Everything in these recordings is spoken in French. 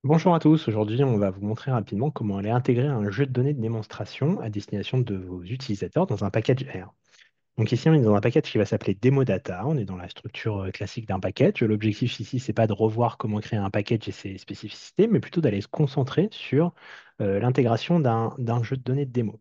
Bonjour à tous, aujourd'hui on va vous montrer rapidement comment aller intégrer un jeu de données de démonstration à destination de vos utilisateurs dans un package R. Donc ici on est dans un package qui va s'appeler Demo Data, on est dans la structure classique d'un package. L'objectif ici c'est pas de revoir comment créer un package et ses spécificités, mais plutôt d'aller se concentrer sur l'intégration d'un jeu de données de démo.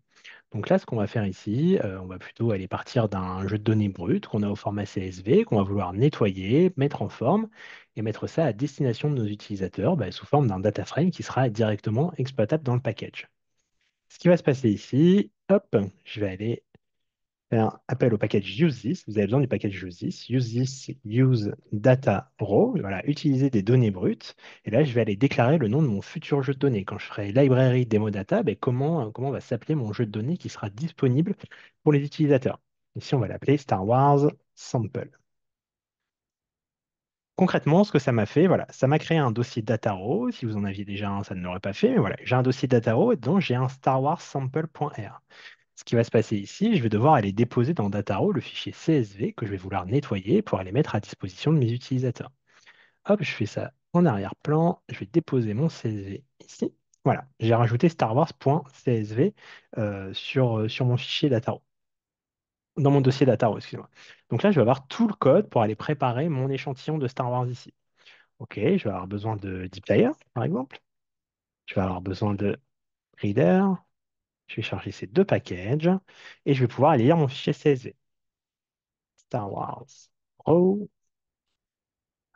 Donc là, ce qu'on va faire ici, on va plutôt aller partir d'un jeu de données brut qu'on a au format CSV, qu'on va vouloir nettoyer, mettre en forme et mettre ça à destination de nos utilisateurs sous forme d'un data frame qui sera directement exploitable dans le package. Ce qui va se passer ici, hop, je vais aller faire appel au package useThis. Vous avez besoin du package useThis, use data raw, voilà, utiliser des données brutes. Et là, je vais aller déclarer le nom de mon futur jeu de données. Quand je ferai library demo data, comment va s'appeler mon jeu de données qui sera disponible pour les utilisateurs. Ici, on va l'appeler Star Wars Sample. Concrètement, ce que ça m'a fait, voilà, ça m'a créé un dossier data raw. Si vous en aviez déjà un, ça ne l'aurait pas fait, mais voilà, j'ai un dossier data raw et dedans, j'ai un Star Wars sample.r. Ce qui va se passer ici, je vais devoir aller déposer dans Dataro le fichier CSV que je vais vouloir nettoyer pour aller mettre à disposition de mes utilisateurs. Hop, je fais ça en arrière-plan. Je vais déposer mon CSV ici. Voilà, j'ai rajouté starwars.csv sur mon fichier Dataro, dans mon dossier Dataro, excusez-moi. Donc là, je vais avoir tout le code pour aller préparer mon échantillon de Star Wars ici. OK, je vais avoir besoin de dplyr, par exemple. Je vais avoir besoin de reader. Je vais charger ces deux packages et je vais pouvoir aller lire mon fichier CSV. Star Wars Pro,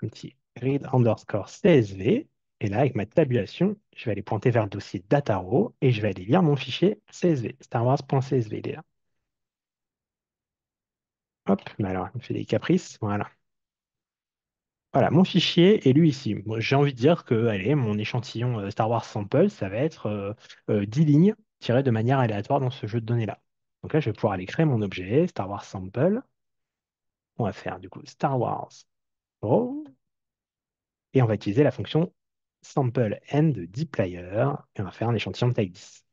un petit read underscore CSV. Et là, avec ma tabulation, je vais aller pointer vers le dossier Dataro et je vais aller lire mon fichier CSV, starwars.csv. Il est là. Hop, mais alors, il me fait des caprices. Voilà. Voilà, mon fichier est lu ici. Moi, j'ai envie de dire que, allez, mon échantillon Star Wars Sample, ça va être 10 lignes tirées de manière aléatoire dans ce jeu de données-là. Donc là, je vais pouvoir aller créer mon objet, Star Wars Sample. On va faire du coup Star Wars Pro. Et on va utiliser la fonction sample end dplyr et on va faire un échantillon de taille 10.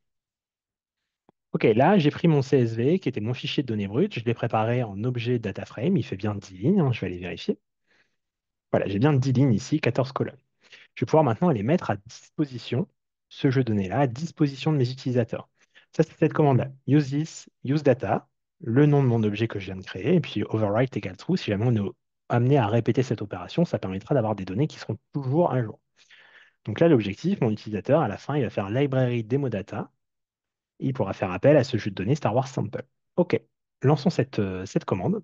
Ok, là, j'ai pris mon CSV qui était mon fichier de données brutes, je l'ai préparé en objet data frame, il fait bien 10 lignes, hein, je vais aller vérifier. Voilà, j'ai bien 10 lignes ici, 14 colonnes. Je vais pouvoir maintenant aller mettre à disposition ce jeu de données-là, à disposition de mes utilisateurs. Ça, c'est cette commande-là. Use this, use data, le nom de mon objet que je viens de créer, et puis overwrite égale true. Si jamais on est amené à répéter cette opération, ça permettra d'avoir des données qui seront toujours à jour. Donc là, l'objectif, mon utilisateur, à la fin, il va faire library demo data. Il pourra faire appel à ce jeu de données Star Wars Sample. OK, lançons cette commande.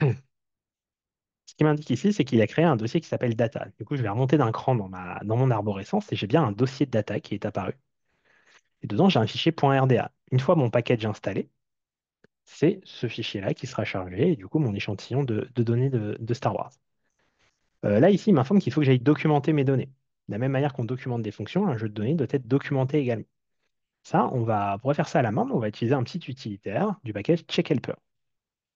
Ce qui m'indique ici, c'est qu'il a créé un dossier qui s'appelle data. Du coup, je vais remonter d'un cran dans mon arborescence et j'ai bien un dossier de data qui est apparu. Et dedans, j'ai un fichier .rda. Une fois mon package installé, c'est ce fichier-là qui sera chargé et du coup mon échantillon de données de Star Wars. Là, ici, il m'informe qu'il faut que j'aille documenter mes données. De la même manière qu'on documente des fonctions, un jeu de données doit être documenté également. Ça, pourrait faire ça à la main, mais on va utiliser un petit utilitaire du package checkhelper.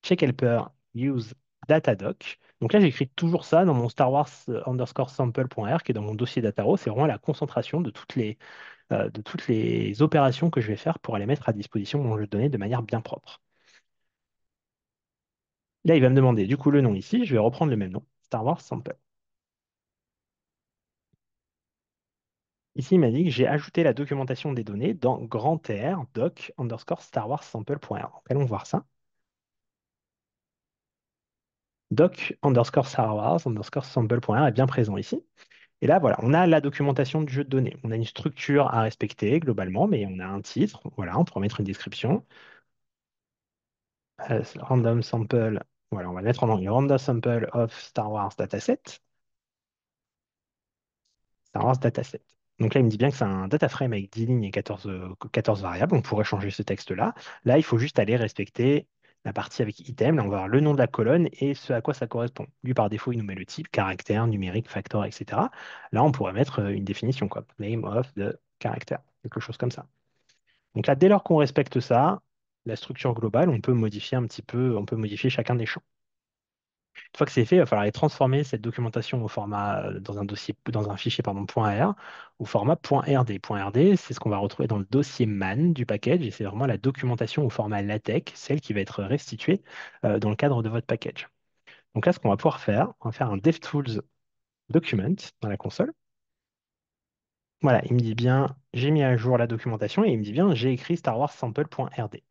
Checkhelper use datadoc. Donc là, j'écris toujours ça dans mon Star Wars underscore sample.r qui est dans mon dossier Dataro. C'est vraiment la concentration de toutes les opérations que je vais faire pour aller mettre à disposition mon jeu de données de manière bien propre. Là, il va me demander du coup le nom ici. Je vais reprendre le même nom, Star Wars sample. Ici, il m'a dit que j'ai ajouté la documentation des données dans grand R doc underscore Star Wars sample.r. Donc, allons voir ça. Doc underscore Star Wars underscore sample.r est bien présent ici. Et là, voilà, on a la documentation du jeu de données. On a une structure à respecter globalement, mais on a un titre. Voilà, on pourra mettre une description. Random sample. Voilà, on va le mettre en anglais. Random sample of Star Wars dataset. Star Wars dataset. Donc là, il me dit bien que c'est un data frame avec 10 lignes et 14 variables. On pourrait changer ce texte-là. Là, il faut juste aller respecter la partie avec item. Là, on va voir le nom de la colonne et ce à quoi ça correspond. Lui, par défaut, il nous met le type, caractère, numérique, factor, etc. Là, on pourrait mettre une définition, quoi. Name of the character, quelque chose comme ça. Donc là, dès lors qu'on respecte ça, la structure globale, on peut modifier un petit peu, on peut modifier chacun des champs. Une fois que c'est fait, il va falloir aller transformer cette documentation au format, dans un dossier, dans un fichier, pardon, .r, au format .rd. .rd, c'est ce qu'on va retrouver dans le dossier man du package, et c'est vraiment la documentation au format LaTeX, celle qui va être restituée dans le cadre de votre package. Donc là, ce qu'on va pouvoir faire, on va faire un DevTools document dans la console. Voilà, il me dit bien, j'ai mis à jour la documentation et il me dit bien, j'ai écrit Star Wars sample.rd.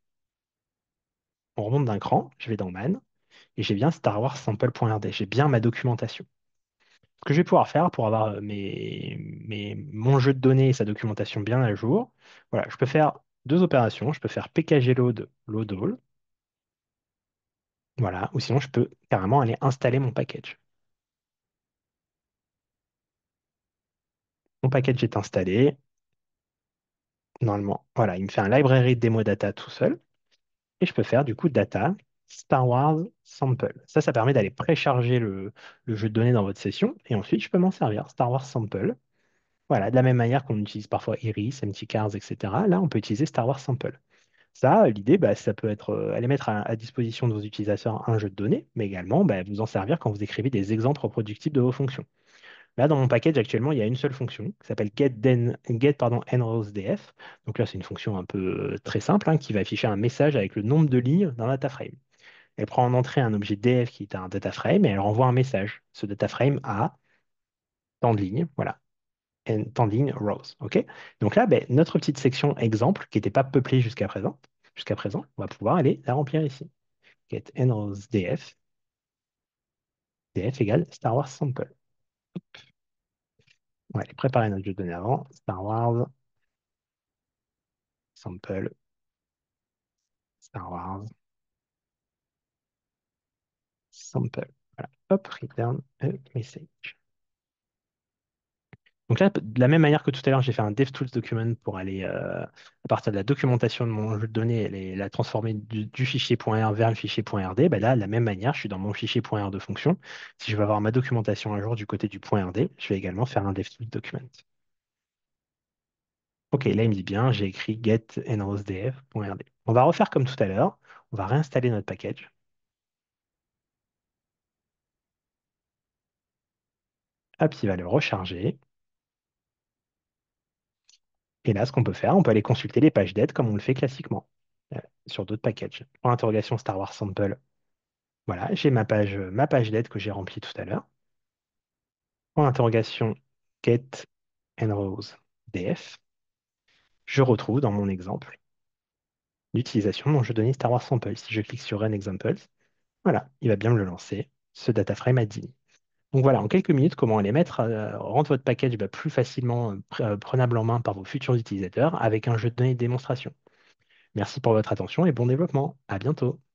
On remonte d'un cran, je vais dans Man et j'ai bien Star Wars sample.rd. J'ai bien ma documentation. Ce que je vais pouvoir faire pour avoir mon jeu de données et sa documentation bien à jour, voilà, je peux faire deux opérations. Je peux faire pkgload load all, voilà, ou sinon je peux carrément aller installer mon package. Mon package est installé. Normalement, voilà, il me fait un library demo data tout seul. Et je peux faire du coup data Star Wars sample. Ça permet d'aller précharger le jeu de données dans votre session. Et ensuite, je peux m'en servir. Star Wars sample. Voilà, de la même manière qu'on utilise parfois Iris, MTCars, etc. Là, on peut utiliser Star Wars sample. Ça, l'idée, bah, ça peut être aller mettre à disposition de vos utilisateurs un jeu de données, mais également bah, vous en servir quand vous écrivez des exemples reproductibles de vos fonctions. Là, dans mon package, actuellement, il y a une seule fonction qui s'appelle get enrowsdf. Donc là, c'est une fonction un peu très simple hein, qui va afficher un message avec le nombre de lignes d'un data frame. Elle prend en entrée un objet df qui est un data frame et elle renvoie un message. Ce data frame a tant de lignes, voilà, tant de lignes rows. OK? Donc là, ben, notre petite section exemple qui n'était pas peuplée jusqu'à présent, on va pouvoir aller la remplir ici. Get enrowsdf, df égale Star Wars sample. On va aller préparer notre jeu de données avant. Star Wars sample. Star Wars, sample. Voilà. Hop, return a message. Donc là, de la même manière que tout à l'heure, j'ai fait un DevTools document pour aller, à partir de la documentation de mon jeu de données, la transformer du fichier .r vers le fichier .rd. Ben là, de la même manière, je suis dans mon fichier .r de fonction. Si je veux avoir ma documentation à jour du côté du .rd, je vais également faire un DevTools document. OK, là, il me dit bien, j'ai écrit get enrowsdf.rd. On va refaire comme tout à l'heure. On va réinstaller notre package. Hop, il va le recharger. Et là, ce qu'on peut faire, on peut aller consulter les pages d'aide comme on le fait classiquement sur d'autres packages. Pour l'interrogation Star Wars Sample, voilà, j'ai ma page d'aide que j'ai remplie tout à l'heure. Pour l'interrogation Get Enrows DF, je retrouve dans mon exemple l'utilisation de mon jeu de données Star Wars Sample. Si je clique sur Run Examples, voilà, il va bien me le lancer. Ce data frame a 10 lignes. Donc voilà, en quelques minutes, comment aller rendre votre package plus facilement prenable en main par vos futurs utilisateurs avec un jeu de données de démonstration. Merci pour votre attention et bon développement. À bientôt.